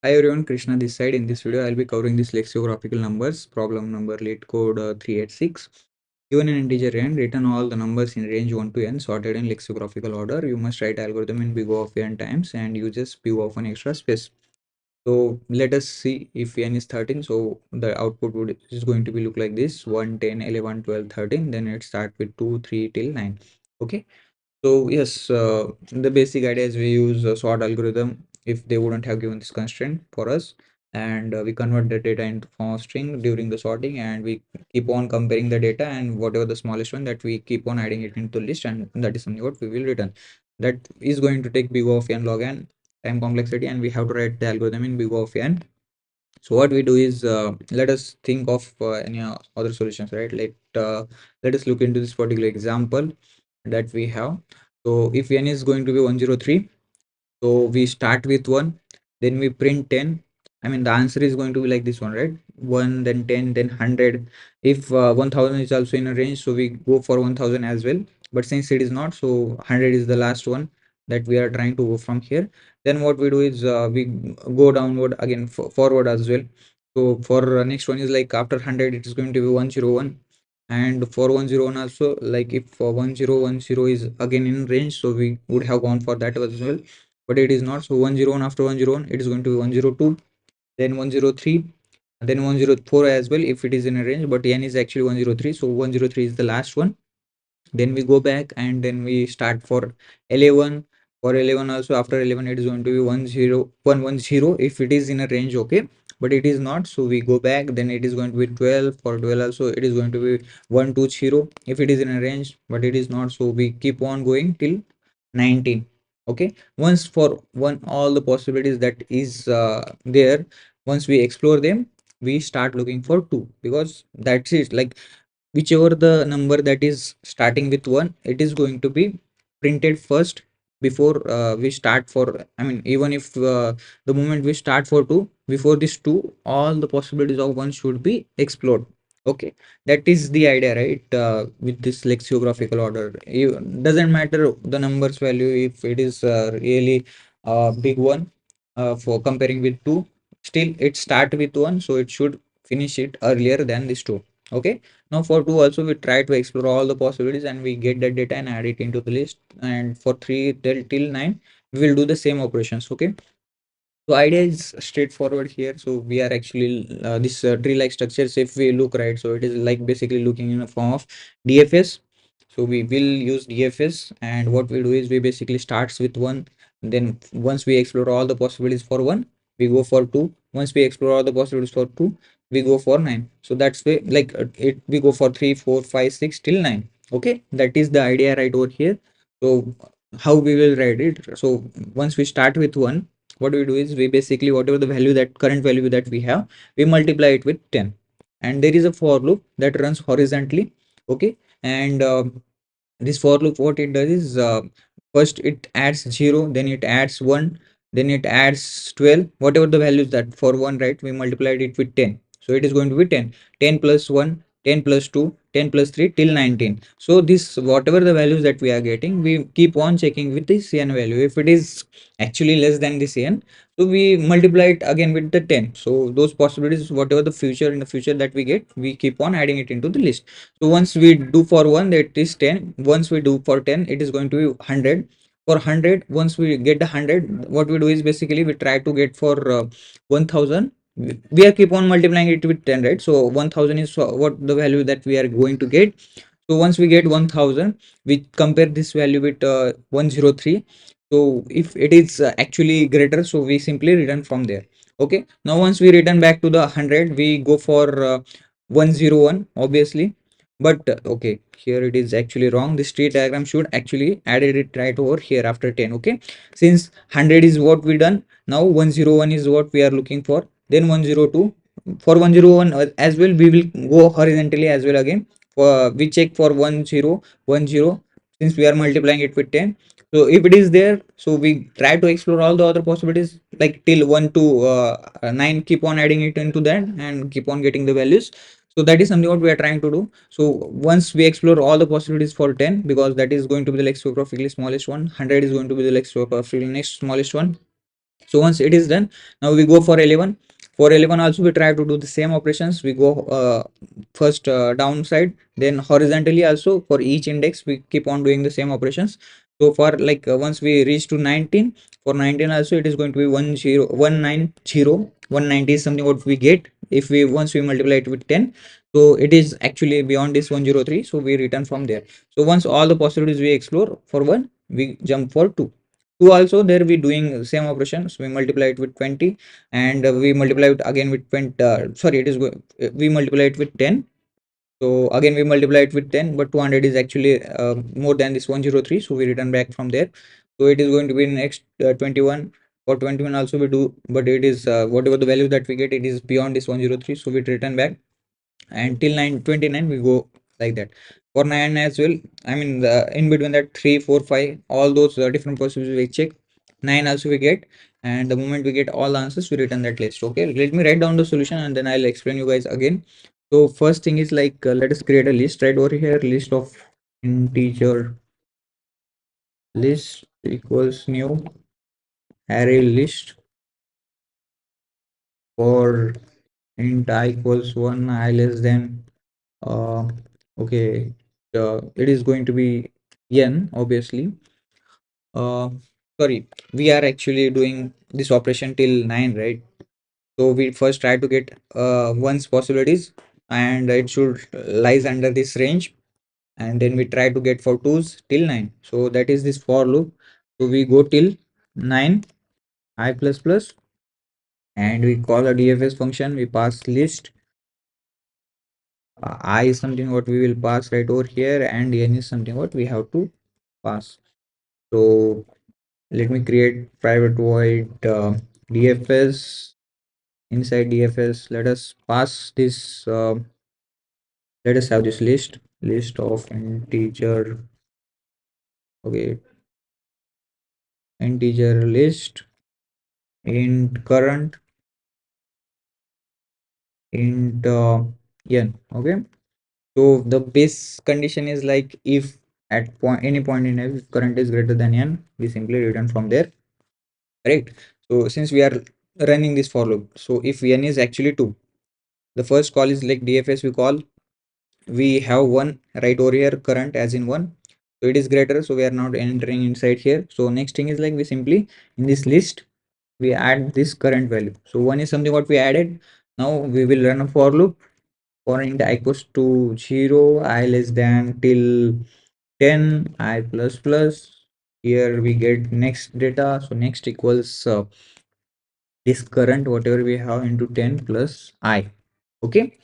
Hi everyone, Krishna this side. In this video, I'll be covering this lexicographical numbers, problem number Leetcode 386. Given an integer n, written all the numbers in range 1 to n, sorted in lexicographical order. You must write algorithm in big O of n times and uses big O of an extra space. So let us see if n is 13. So the output is going to be look like this: 1, 10, 11, 12, 13. Then it start with 2, 3 till 9. Okay. So yes, the basic idea is we use a sort algorithm if they wouldn't have given this constraint for us, and we convert the data into form of string during the sorting, and we keep on comparing the data, and whatever the smallest one that we keep on adding it into the list, and that is something what we will return. That is going to take big O of n log n time complexity, and we have to write the algorithm in big O of n. So what we do is let us think of any other solutions, right? Let us look into this particular example that we have. So if n is going to be 103, so we start with 1, then we print 10. I mean, the answer is going to be like this one, right? 1, then 10, then 100. If 1000 is also in a range, so we go for 1000 as well. But since it is not, so 100 is the last one that we are trying to go from here. Then what we do is we go downward again, forward as well. So for next one is like after 100, it is going to be 101. And for 101 also, like if 1010 is again in range, so we would have gone for that as well, but it is not. So 101, after 101 it is going to be 102, then 103, then 104 as well if it is in a range, but n is actually 103, so 103 is the last one. Then we go back and then we start for 11. For 11 also, after 11 it is going to be 10110 if it is in a range, okay, but it is not, so we go back. Then it is going to be 12. For 12 also it is going to be 120 if it is in a range, but it is not, so we keep on going till 19. Okay, once for one all the possibilities that is there, once we explore them, we start looking for 2, because that's it. Like whichever the number that is starting with 1, it is going to be printed first before we start for, I mean, even if the moment we start for 2, before this 2, all the possibilities of 1 should be explored. Okay, that is the idea, right? With this lexicographical order, you doesn't matter the numbers value, if it is really a big one for comparing with 2, still it start with 1, so it should finish it earlier than this 2. Okay, now for 2 also we try to explore all the possibilities and we get that data and add it into the list, and for 3 till 9 we will do the same operations. Okay, so idea is straightforward here. So we are actually this tree like structures, if we look, right, so it is like basically looking in a form of DFS. So we will use DFS, and what we do is we basically starts with 1, then once we explore all the possibilities for 1, we go for 2. Once we explore all the possibilities for 2, we go for 9. So that's way, like it we go for 3, 4, 5, 6 till 9. Okay, that is the idea right over here. So how we will write it? So once we start with 1, what we do is we basically, whatever the value, that current value that we have, we multiply it with 10, and there is a for loop that runs horizontally. Okay, and this for loop, what it does is first it adds 0, then it adds 1, then it adds 12, whatever the values that for 1, right, we multiplied it with 10, so it is going to be 10, 10 plus 1, 10 plus 2, 10 plus 3 till 19. So this, whatever the values that we are getting, we keep on checking with the cn value. If it is actually less than the cn, so we multiply it again with the 10. So those possibilities, whatever the future, in the future that we get, we keep on adding it into the list. So once we do for 1, that is 10. Once we do for 10, it is going to be 100. For 100, once we get the 100, what we do is basically we try to get for 1000. We are keep on multiplying it with 10, right? So 1000 is what the value that we are going to get. So once we get 1000, we compare this value with 103. So if it is actually greater, so we simply return from there. Okay, now once we return back to the 100, we go for 101, obviously. But okay, here it is actually wrong. This tree diagram should actually added it right over here after 10. Okay, since 100 is what we done, now 101 is what we are looking for, then 102. For 101 as well, we will go horizontally as well again. We check for 1010, since we are multiplying it with 10. So if it is there, so we try to explore all the other possibilities, like till 1 to 9, keep on adding it into that and keep on getting the values. So that is something what we are trying to do. So once we explore all the possibilities for 10, because that is going to be the lexicographically smallest one, 100 is going to be the lexicographically next smallest one, So once it is done, now we go for 11. For 11 also we try to do the same operations. We go first downside, then horizontally also for each index we keep on doing the same operations. So for like once we reach to 19, for 19 also it is going to be 190 is something what we get if we once we multiply it with 10. So it is actually beyond this 103, so we return from there. So once all the possibilities we explore for 1, we jump for 2. 2 also there we doing same operations. We multiply it with 20, and we multiply it again with 20. Sorry, it is we multiply it with 10. So again we multiply it with 10, but 200 is actually more than this 103, so we return back from there. So it is going to be next 21. For 21 also we do, but it is whatever the value that we get, it is beyond this 103, so we return back. And till 929 we go like that. For 9 as well, I mean in between that 3 4 5, all those different possibilities we check. 9 also we get, and the moment we get all the answers we return that list. Okay, let me write down the solution and then I'll explain you guys again. So first thing is like let us create a list right over here. List of integer list equals new array list for int I equals 1, I less than uh okay, it is going to be n obviously. uh Sorry, we are actually doing this operation till 9, right? So we first try to get one's possibilities, and it should lies under this range, and then we try to get for twos till 9. So that is this for loop. So we go till 9 I plus plus, and we call a DFS function. We pass list. I is something what we will pass right over here, and n is something what we have to pass. So let me create private void DFS. Inside DFS, let us pass this. Let us have this list of integer. Okay, integer list int current int n. Okay, so the base condition is like if at point any point in time if current is greater than n, we simply return from there, right? So since we are running this for loop, so if n is actually 2, the first call is like DFS. We call, we have one right over here current as in 1, so it is greater, so we are not entering inside here. So next thing is like we simply in this list we add this current value. So 1 is something what we added. Now we will run a for loop for int I equals to 0, I less than till 10, I plus plus. Here we get next data, so next equals this current whatever we have into 10 plus I. Okay.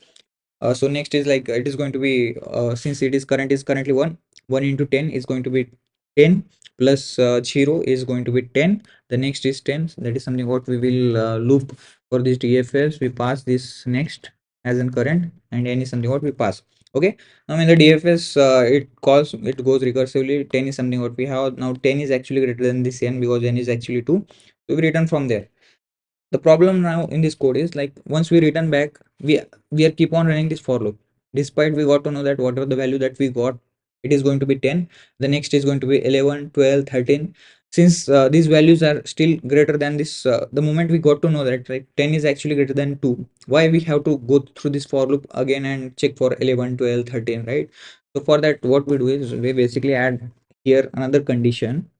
So next is like it is going to be since it is current is currently 1 into 10 is going to be 10 plus 0 is going to be 10. The next is 10. That is something what we will loop for this DFS. We pass this next as in current, and n is something what we pass. Okay, now in the DFS it goes recursively. 10 is something what we have. Now 10 is actually greater than this n because n is actually 2, so we return from there. The problem now in this code is like once we return back, we are keep on running this for loop, despite we got to know that whatever the value that we got, it is going to be 10. The next is going to be 11, 12, 13. Since these values are still greater than this, the moment we got to know that right 10 is actually greater than 2, why we have to go through this for loop again and check for 11, 12, 13, right? So for that what we do is we basically add here another condition.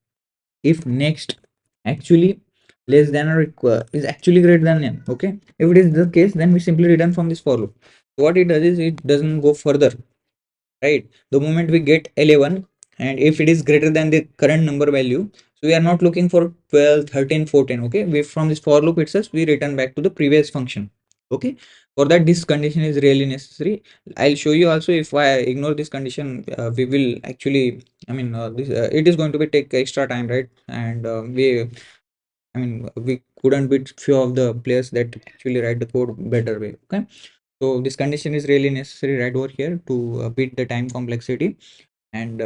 If next actually less than or is actually greater than n. Okay, if it is the case, then we simply return from this for loop. What it does is it doesn't go further, right? The moment we get 11, and if it is greater than the current number value, so we are not looking for 12, 13, 14. Okay, we from this for loop itself we return back to the previous function. Okay, for that this condition is really necessary. I'll show you also. If I ignore this condition, we will actually, I mean it is going to be take extra time, right? And we couldn't beat few of the players that actually write the code better way. Okay, so this condition is really necessary right over here to beat the time complexity. And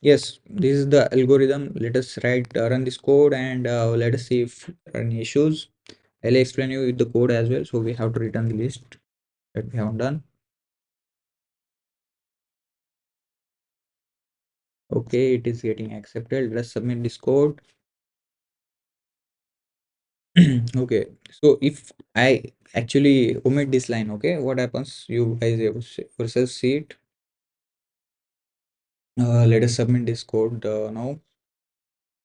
yes, this is the algorithm. Let us run this code, and let us see if there are any issues. I'll explain you with the code as well. So we have to return the list that we haven't done. Okay, it is getting accepted. Let's submit this code. Okay, so if I actually omit this line, okay, what happens? You guys versus see it. Let us submit this code now.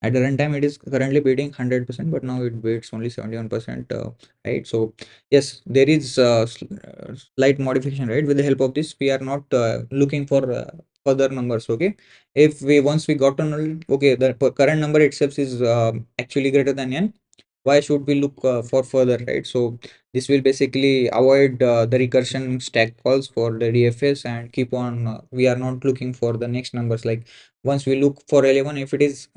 At the runtime, it is currently beating 100%, but now it beats only 71%, right? So yes, there is slight modification, right? With the help of this, we are not looking for further numbers, okay? If we once we got to know, okay, the current number itself is actually greater than n, why should we look for further, right? So this will basically avoid the recursion stack calls for the DFS and keep on, we are not looking for the next numbers. Like once we look for 11, if it is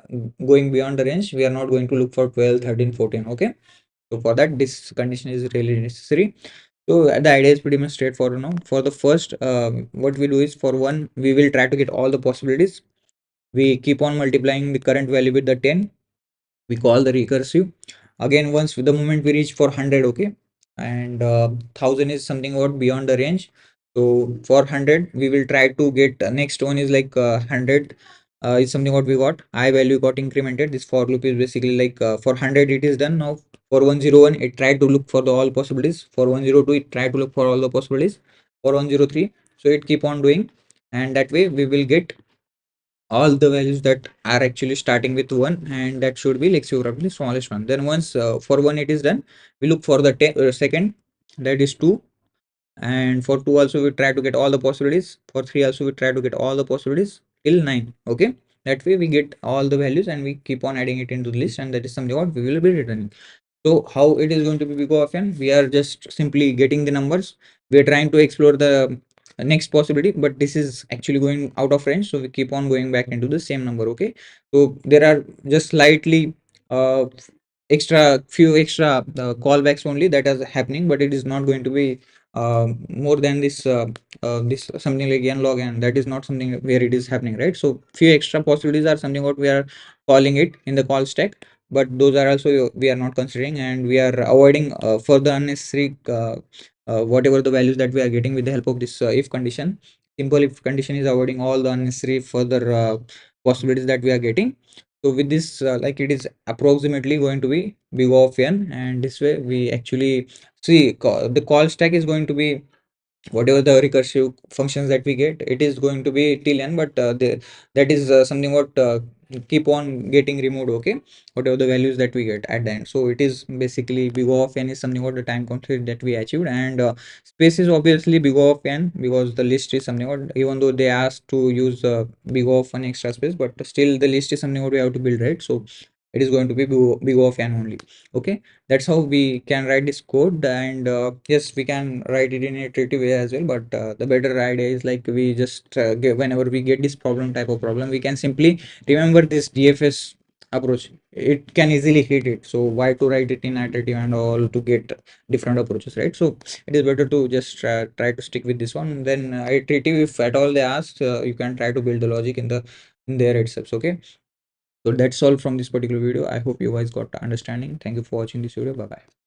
going beyond the range, we are not going to look for 12, 13, 14. Okay, so for that, this condition is really necessary. So the idea is pretty much straightforward now. For the first, what we do is, for one, we will try to get all the possibilities. We keep on multiplying the current value with the 10. We call the recursive. Again, once the moment we reach for 100, okay, and 1000 is something what beyond the range. So for 100, we will try to get next one is like 100 is something what we got. I value got incremented. This for loop is basically like for 100 it is done. Now for 101, it tried to look for the all possibilities. For 102, it tried to look for all the possibilities. For 103, so it keep on doing, and that way we will get all the values that are actually starting with 1, and that should be lexicographically smallest one. Then once for 1 it is done, we look for the second, that is 2, and for 2 also we try to get all the possibilities. For 3 also we try to get all the possibilities till 9. Okay, that way we get all the values and we keep on adding it into the list, and that is something what we will be returning. So how it is going to be big O of n? We are just simply getting the numbers. We are trying to explore the next possibility, but this is actually going out of range. So we keep on going back into the same number. Okay. So there are just slightly uh, few extra callbacks only that is happening, but it is not going to be more than this something like n log n. That is not something where it is happening, right? So few extra possibilities are something what we are calling it in the call stack, but those are also we are not considering, and we are avoiding further unnecessary whatever the values that we are getting with the help of this if condition. Simple if condition is avoiding all the unnecessary further possibilities that we are getting. So with this like it is approximately going to be big O of n, and this way we actually see the call stack is going to be whatever the recursive functions that we get, it is going to be till n, but that is something what keep on getting removed. Okay, whatever the values that we get at the end. So it is basically big O of n is something what the time constraint that we achieved, and space is obviously big O of n because the list is something what, even though they asked to use big O of an extra space, but still the list is something what we have to build, right? So it is going to be big O of n only. Okay, that's how we can write this code. And yes, we can write it in a iterative way as well, but the better idea is like we just whenever we get this problem type of problem, we can simply remember this DFS approach. It can easily hit it, so why to write it in iterative and all to get different approaches, right? So it is better to just try to stick with this one. Then iterative, if at all they ask, you can try to build the logic in there itself. Okay, so that's all from this particular video. I hope you guys got the understanding. Thank you for watching this video. Bye bye.